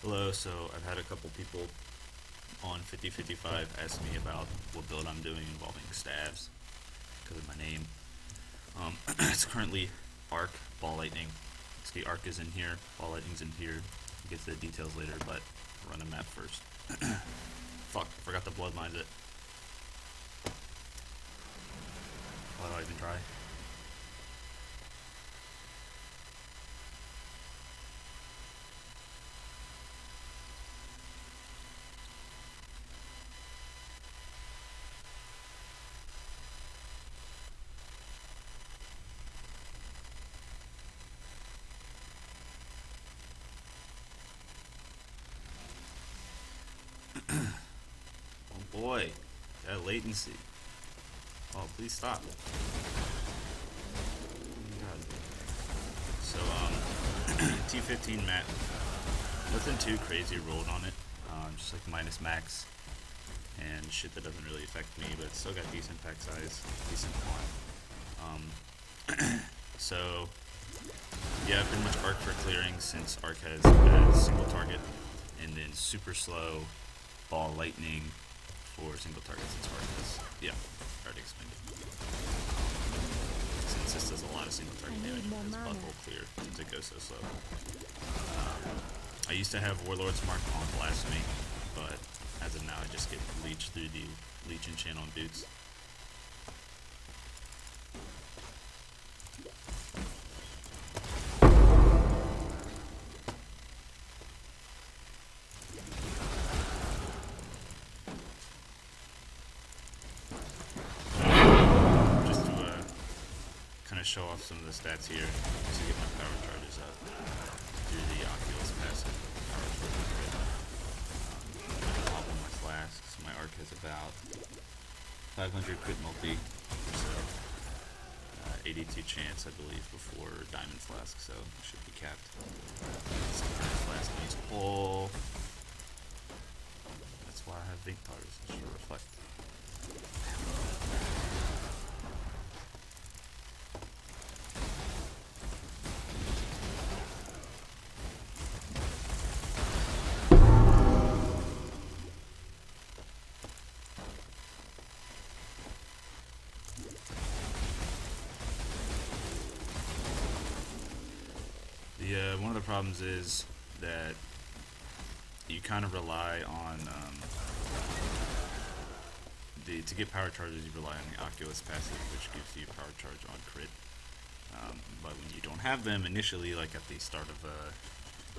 Hello, so I've had a couple people on 5055 ask me about what build I'm doing involving staves because of my name. It's currently Arc, Ball Lightning. So the Arc is in here, Ball Lightning's in here. We'll get to the details later, but I'll run a map first. Fuck, I forgot to bloodlines it. Why do I even try? Oh boy, that latency. Oh, please stop. God. So, T15 map. Nothing too crazy rolled on it. Just like minus max and shit that doesn't really affect me, but it's still got decent pack size, decent quant. So, yeah, pretty much Arc for clearing since Arc has a single target, and then super slow Ball Lightning for single target since Arc has, yeah, already explained it. Since this does a lot of single target damage with his butthole clear, since it goes so slow. I used to have Warlord's Mark on Blasphemy, but as of now I just get leech through the leech and channel and boots. Show off some of the stats here to get my power charges up through the Oculus passive power charges. Pop on my flasks. My arc has about 500 crit multi, so 82 chance I believe before diamond flask, so it should be capped. Diamond flask needs pull. That's why I have Victars, it should reflect. One of the problems is that you kind of rely on to get power charges. You rely on the Oculus passive, which gives you power charge on crit. But when you don't have them initially, like at the start of a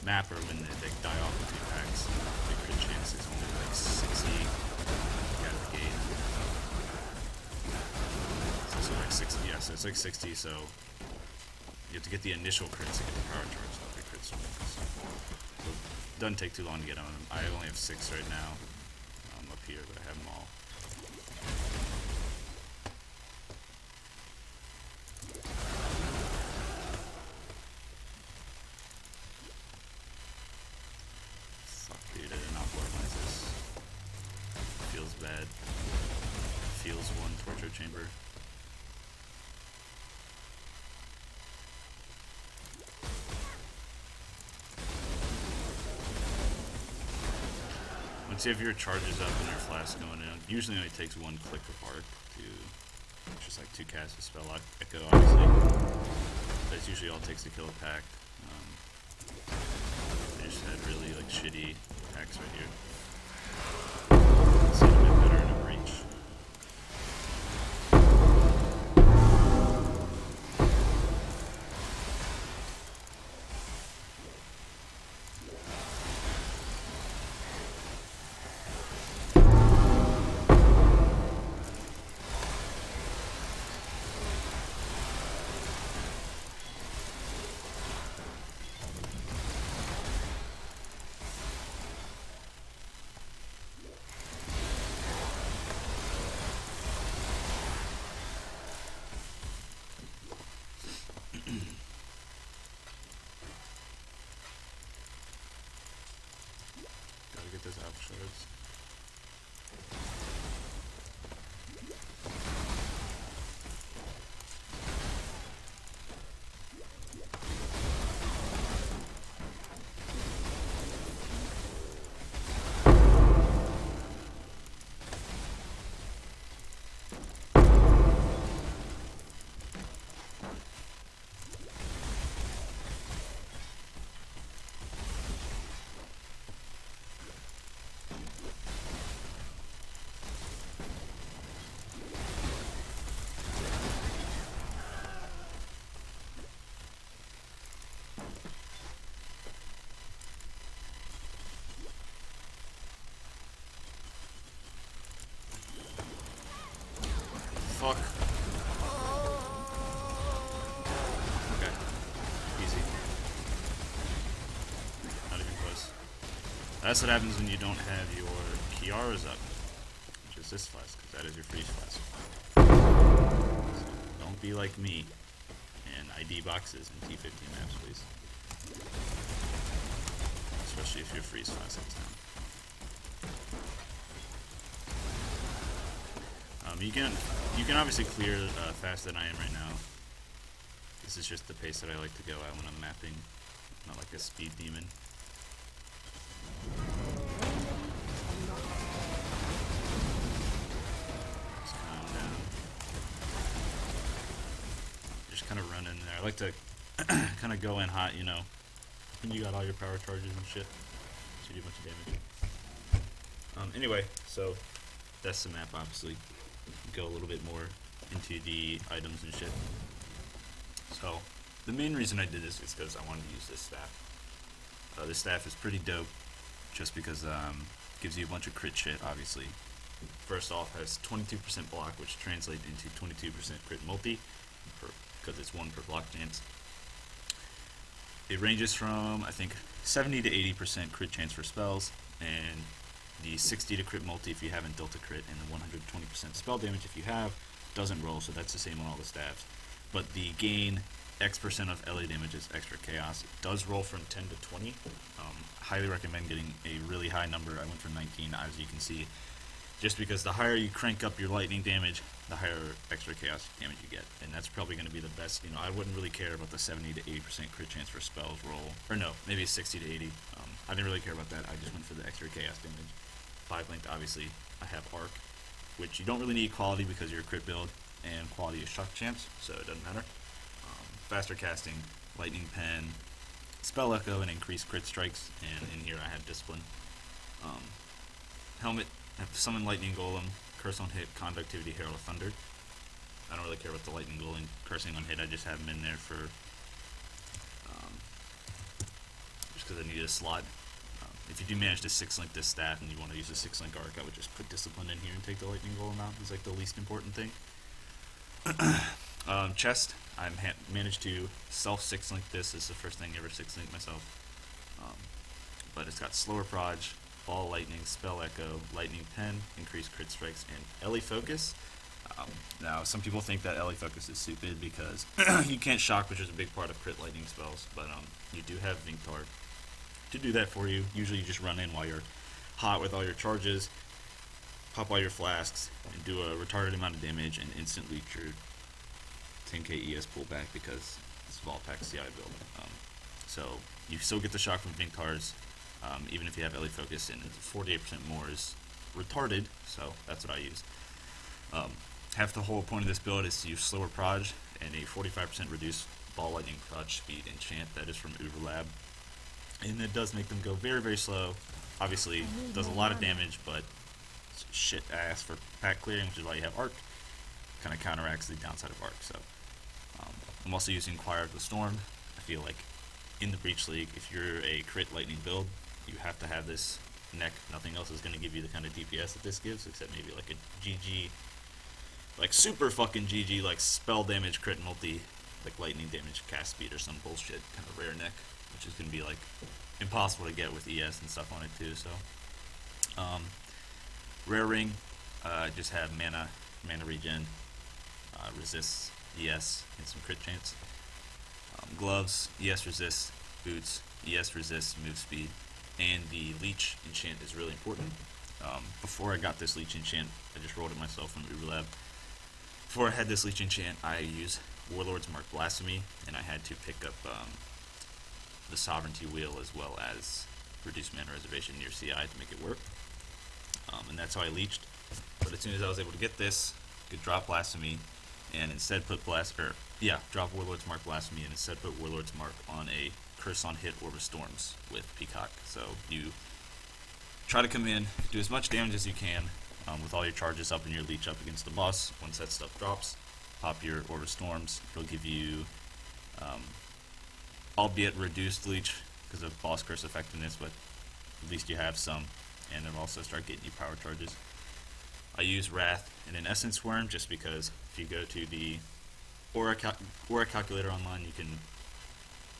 map or when they die off with 2 packs, the crit chance is only like 60 out of the gate. So it's like 60. Yeah, so it's like 60. So you have to get the initial crits to get the power charge. So it doesn't take too long to get on them. I only have 6 right now up here, but I have them all. Fuck, dude, I did not bloodlines this. Feels bad. Feels one torture chamber. Once you have your charges up and your flask going in, usually only takes 1 click of Arc to just like 2 casts of spell echo, obviously. That's usually all it takes to kill a pack. I just had really like shitty packs right here. It's a bit better in a breach. Get those alpha shards. That's what happens when you don't have your Kiaras up, which is this flask, because that is your freeze flask. So don't be like me and ID boxes and T15 maps, please. Especially if your freeze flask is down. You can obviously clear faster than I am right now. This is just the pace that I like to go at when I'm mapping, not like a speed demon. Just calm down. Just kind of run in there. I like to kind of go in hot, you know, when you got all your power charges and shit. So you do a bunch of damage. Anyway, so that's the map, obviously. Go a little bit more into the items and shit. So the main reason I did this is because I wanted to use this staff. This staff is pretty dope just because gives you a bunch of crit shit, obviously. First off, has 22% block, which translates into 22% crit multi, because it's 1 per block chance. It ranges from, I think, 70 to 80% crit chance for spells, and the 60 to crit multi if you haven't dealt a crit, and the 120% spell damage if you have, doesn't roll, so that's the same on all the staffs. But the gain X% of LA damage is extra chaos. It does roll from 10 to 20. Highly recommend getting a really high number. I went for 19, as you can see, just because the higher you crank up your lightning damage, the higher extra chaos damage you get, and that's probably going to be the best. You know, I wouldn't really care about the 70 to 80% crit chance for spells roll, or no, maybe 60 to 80. I didn't really care about that. I just went for the extra chaos damage. 5 linked, obviously. I have Arc, which you don't really need quality because you're a crit build, and quality is shock chance, so it doesn't matter. Faster casting, lightning pen, spell echo, and increased crit strikes. And in here I have discipline. Helmet, I have summon lightning golem, curse on hit, conductivity, herald of thunder. I don't really care about the lightning golem cursing on hit. I just have them in there for just because I need a slot. If you do manage to 6-link this staff and you want to use a 6-link arc, I would just put discipline in here and take the lightning golem out. It's like the least important thing. Chest, I managed to self 6-link this. This is the first thing I ever 6-linked myself. But it's got slower proj, ball lightning, spell echo, lightning pen, increased crit strikes, and LA focus. Now, some people think that LA focus is stupid because you can't shock, which is a big part of crit lightning spells. But you do have Vinctar to do that for you. Usually you just run in while you're hot with all your charges, pop all your flasks, and do a retarded amount of damage, and instantly leech your 10k ES pullback because it's Volpac CI build. So you still get the shock from Vinctars, even if you have LA focus, and 48% more is retarded, so that's what I use. Half the whole point of this build is to use slower proj and a 45% reduced ball lightning proj speed enchant that is from Uberlab. And it does make them go very, very slow. Obviously, it does a lot of damage, but it's shit ass for pack clearing, which is why you have Arc. Kind of counteracts the downside of Arc. So I'm also using Choir of the Storm. I feel like in the Breach League, if you're a crit lightning build, you have to have this neck. Nothing else is going to give you the kind of DPS that this gives, except maybe like a GG, like super fucking GG, like spell damage, crit multi, like lightning damage, cast speed, or some bullshit kind of rare neck, which is going to be like impossible to get with ES and stuff on it too. So rare ring, just have mana regen, resists ES and some crit chance. Gloves, ES resist, boots, ES resist, move speed, and the leech enchant is really important. Before I got this leech enchant, I just rolled it myself from Uberlab. Before I had this leech enchant, I used Warlord's Mark Blasphemy, and I had to pick up the Sovereignty Wheel as well as reduced mana reservation near CI to make it work. And that's how I leeched. But as soon as I was able to get this, I could drop Blasphemy and instead put drop Warlord's Mark Blasphemy and instead put Warlord's Mark on a Curse on Hit Orb of Storms with Peacock. So you try to come in, do as much damage as you can with all your charges up and your leech up against the boss. Once that stuff drops, pop your Orb of Storms. It'll give you, albeit reduced leech because of boss curse effectiveness, but at least you have some, and it'll also start getting you power charges. I use Wrath and an Essence Worm just because if you go to the Aura calculator online,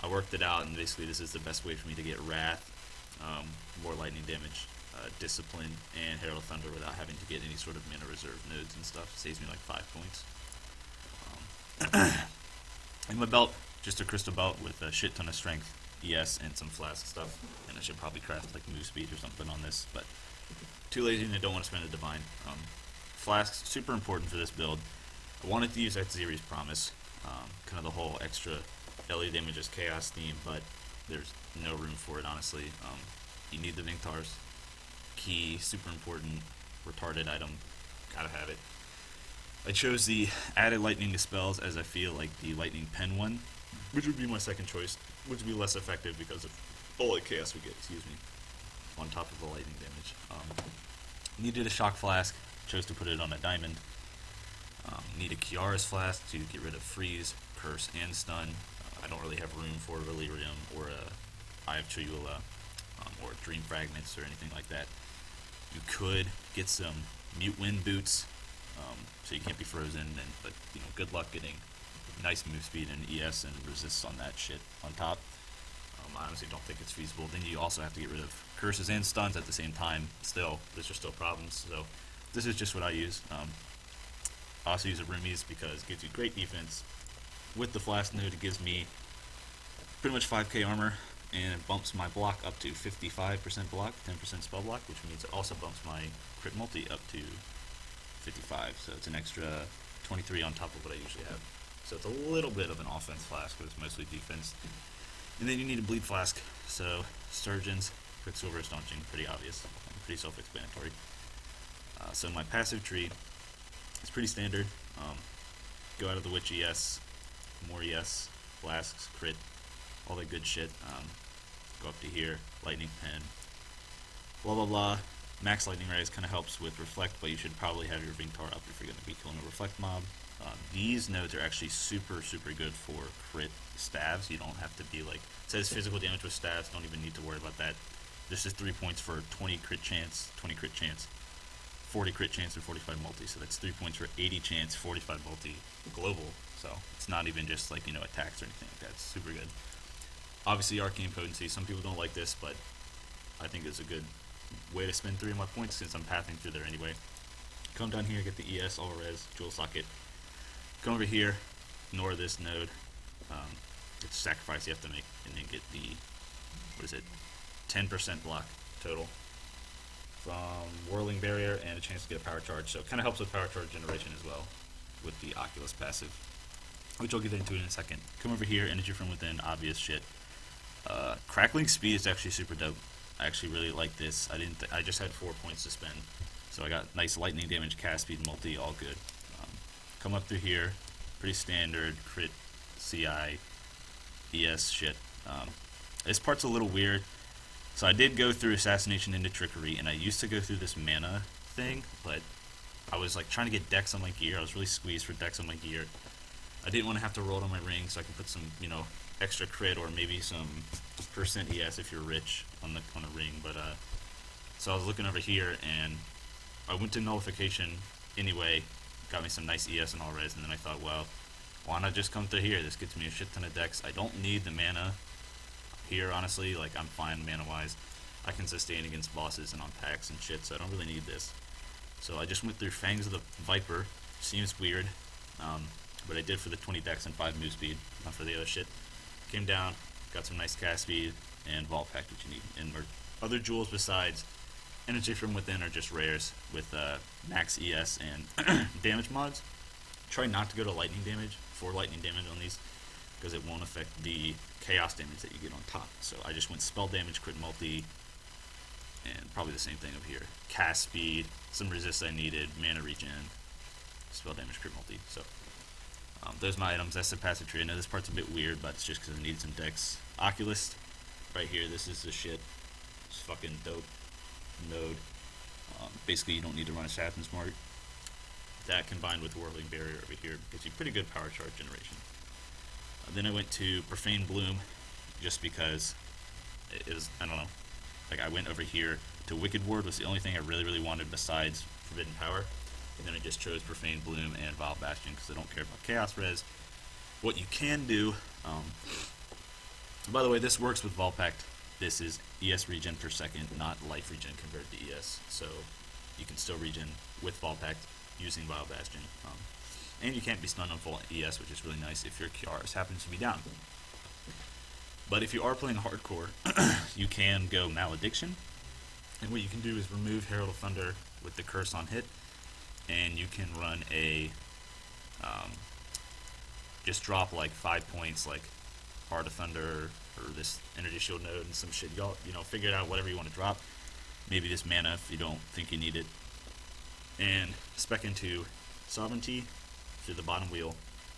I worked it out, and basically this is the best way for me to get Wrath more lightning damage, discipline, and Herald of Thunder without having to get any sort of mana reserve nodes and stuff. It saves me like 5 points. In my belt, just a crystal belt with a shit ton of strength, ES, and some flask stuff. And I should probably craft like move speed or something on this, but too lazy and I don't want to spend a divine. Flasks, super important for this build. I wanted to use Xeri's Promise, kind of the whole extra LA damage as chaos theme, but there's no room for it, honestly. You need the Vinktars. Key, super important, retarded item, gotta have it. I chose the added lightning to spells as I feel like the lightning pen one, which would be my second choice, which would be less effective because of all the chaos we get, on top of the lightning damage. Needed a shock flask, chose to put it on a diamond. Need a Kiara's flask to get rid of freeze, curse, and stun. I don't really have room for Delirium or a Eye of Chayula, or Dream Fragments or anything like that. You could get some Mute Wind boots, so you can't be frozen, but good luck getting nice move speed and ES and resists on that shit on top. I honestly don't think it's feasible. Then you also have to get rid of curses and stuns at the same time. Still, those are still problems. So this is just what I use. I also use a Rumies because it gives you great defense. With the Flask node, it gives me pretty much 5k armor, and it bumps my block up to 55% block, 10% spell block, which means it also bumps my crit multi up to 55, so it's an extra 23 on top of what I usually have. So it's a little bit of an offense flask, but it's mostly defense. And then you need a bleed flask, so Surgeons, Quicksilver, Staunching, pretty obvious, pretty self-explanatory. So my passive tree is pretty standard. Go out of the Witch ES, more ES, flasks, crit, all that good shit. Go up to here, Lightning Pen, blah blah blah. Max Lightning Rays kind of helps with Reflect, but you should probably have your Vingtar up if you're going to be killing a Reflect mob. These nodes are actually super good for crit stabs. You don't have to be like, it says physical damage with stabs, don't even need to worry about that. This is 3 points for 20 crit chance, 40 crit chance, and 45 multi, so that's 3 points for 80 chance, 45 multi, global, so it's not even just like, attacks or anything like that. It's super good. Obviously Arcane Potency, some people don't like this, but I think it's a good way to spend 3 of my points since I'm pathing through there anyway. Come down here, get the ES, all res, Jewel Socket. Come over here, ignore this node. It's a sacrifice you have to make, and then get the, 10% block total from Whirling Barrier and a chance to get a power charge. So it kind of helps with power charge generation as well with the Oculus passive, which I'll get into in a second. Come over here, Energy from Within, obvious shit. Crackling Speed is actually super dope. I actually really like this. I just had 4 points to spend, so I got nice lightning damage, cast speed, multi, all good. Come up through here, pretty standard crit, CI, ES shit. This part's a little weird. So I did go through Assassination into Trickery, and I used to go through this mana thing, but I was like trying to get Dex on my gear. I was really squeezed for Dex on my gear. I didn't want to have to roll it on my ring, so I could put some, extra crit or maybe some percent ES if you're rich on a ring. But so I was looking over here, and I went to Nullification anyway. Got me some nice ES and all res, and then I thought, well, why not just come through here? This gets me a shit ton of Dex. I don't need the mana here, honestly. Like, I'm fine mana-wise. I can sustain against bosses and on packs and shit, so I don't really need this. So I just went through Fangs of the Viper. Seems weird, but I did for the 20 Dex and 5 move speed, not for the other shit. Came down, got some nice cast speed, and Vault Pact, which you need. And other jewels besides Energy from Within are just rares with max ES and damage mods. Try not to go to lightning damage for lightning damage on these, because it won't affect the chaos damage that you get on top. So I just went spell damage, crit multi, and probably the same thing over here. Cast speed, some resist I needed, mana regen, spell damage, crit multi. So those are my items. That's the passive tree. I know this part's a bit weird, but it's just because I needed some Dex. Oculus, right here, this is the shit. It's fucking dope node. Basically, you don't need to run Assassin Smart. That combined with Whirling Barrier over here gives you pretty good power charge generation. Then I went to Profane Bloom, just because it is, I don't know, like I went over here to Wicked Ward was the only thing I really wanted besides Forbidden Power, and then I just chose Profane Bloom and Vile Bastion because I don't care about Chaos Res. What you can do, by the way, this works with Vault Pact this is ES regen per second, not life regen converted to ES. So you can still regen with Fall Pact using Vile Bastion. And you can't be stunned on full ES, which is really nice if your QRs happens to be down. But if you are playing hardcore, you can go Malediction. And what you can do is remove Herald of Thunder with the curse on hit, and you can run a just drop like 5 points, like Heart of Thunder or this Energy Shield node and some shit. Y'all, figure it out, whatever you want to drop. Maybe this mana if you don't think you need it. And spec into Sovereignty through the bottom wheel,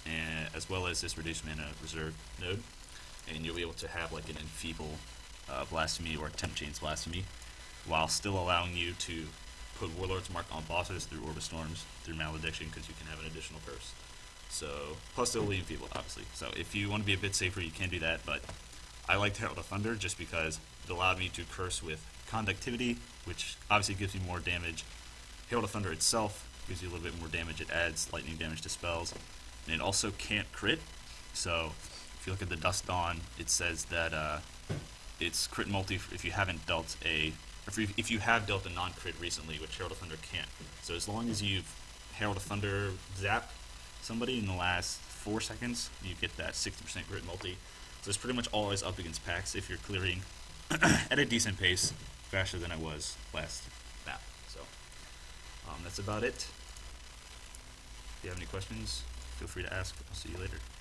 and as well as this reduced mana reserve node, and you'll be able to have like an Enfeeble Blasphemy or Temp Chains Blasphemy, while still allowing you to put Warlord's Mark on bosses through Orb of Storms, through Malediction, because you can have an additional curse. So, plus it'll leave Enfeeble, obviously. So if you want to be a bit safer, you can do that, but I liked Herald of Thunder just because it allowed me to curse with Conductivity, which obviously gives me more damage. Herald of Thunder itself gives you a little bit more damage. It adds lightning damage to spells, and it also can't crit. So if you look at the Dust Dawn, it says that it's crit multi if you haven't dealt if you have dealt a non-crit recently, which Herald of Thunder can't. So as long as you've Herald of Thunder zap somebody in the last 4 seconds, you get that 60% crit multi. So it's pretty much always up against packs if you're clearing at a decent pace, faster than I was last map. So that's about it. If you have any questions, feel free to ask. I'll see you later.